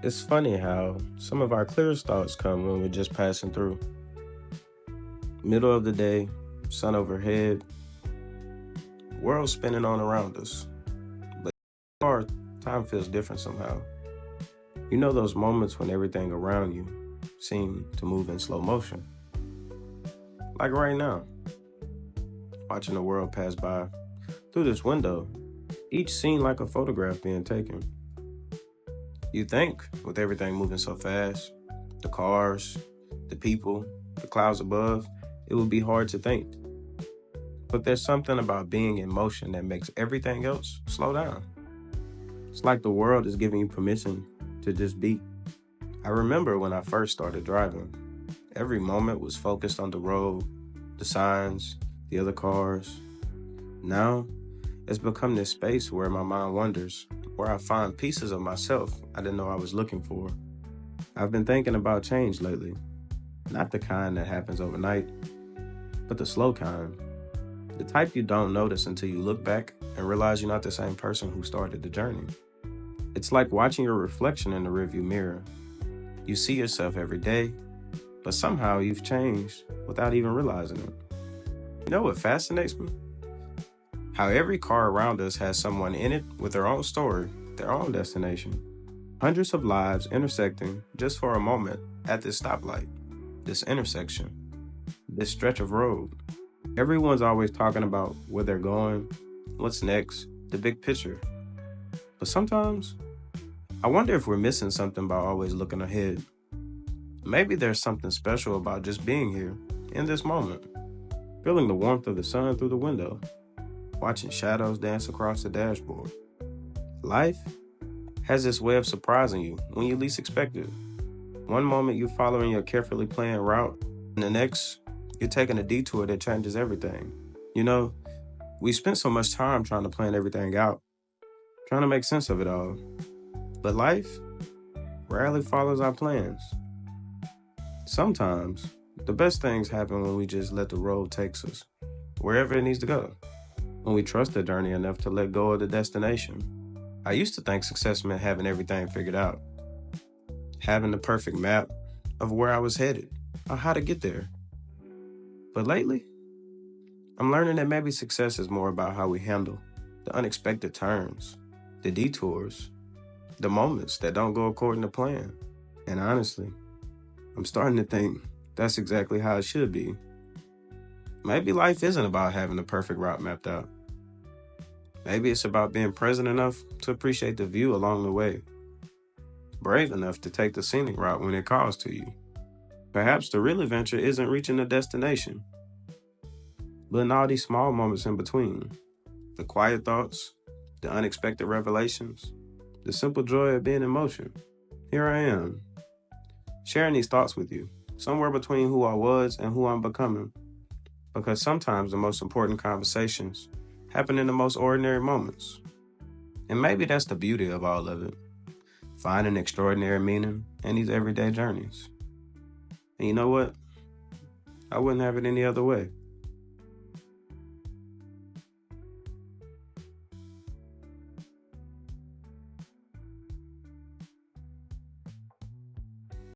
It's funny how some of our clearest thoughts come when we're just passing through. Middle of the day, sun overhead, world spinning on around us. But our time feels different somehow. You know those moments when everything around you seems to move in slow motion. Like right now, watching the world pass by through this window, each scene like a photograph being taken. You think, with everything moving so fast, the cars, the people, the clouds above, it would be hard to think. But there's something about being in motion that makes everything else slow down. It's like the world is giving you permission to just be. I remember when I first started driving, every moment was focused on the road, the signs, the other cars. Now, it's become this space where my mind wanders, where I find pieces of myself I didn't know I was looking for. I've been thinking about change lately, not the kind that happens overnight, but the slow kind. The type you don't notice until you look back and realize you're not the same person who started the journey. It's like watching your reflection in the rearview mirror. You see yourself every day, but somehow you've changed without even realizing it. You know what fascinates me? How every car around us has someone in it with their own story, their own destination. Hundreds of lives intersecting just for a moment at this stoplight, this intersection, this stretch of road. Everyone's always talking about where they're going, what's next, the big picture. But sometimes, I wonder if we're missing something by always looking ahead. Maybe there's something special about just being here, in this moment, feeling the warmth of the sun through the window, watching shadows dance across the dashboard. Life has this way of surprising you when you least expect it. One moment you're following your carefully planned route, and the next, you're taking a detour that changes everything. You know, we spend so much time trying to plan everything out, trying to make sense of it all. But life rarely follows our plans. Sometimes, the best things happen when we just let the road take us wherever it needs to go. When we trust the journey enough to let go of the destination. I used to think success meant having everything figured out, having the perfect map of where I was headed or how to get there. But lately, I'm learning that maybe success is more about how we handle the unexpected turns, the detours, the moments that don't go according to plan. And honestly, I'm starting to think that's exactly how it should be. Maybe life isn't about having the perfect route mapped out. Maybe it's about being present enough to appreciate the view along the way, brave enough to take the scenic route when it calls to you. Perhaps the real adventure isn't reaching the destination, but in all these small moments in between, the quiet thoughts, the unexpected revelations, the simple joy of being in motion. Here I am, sharing these thoughts with you, somewhere between who I was and who I'm becoming. Because sometimes the most important conversations happen in the most ordinary moments. And maybe that's the beauty of all of it, finding extraordinary meaning in these everyday journeys. And you know what? I wouldn't have it any other way.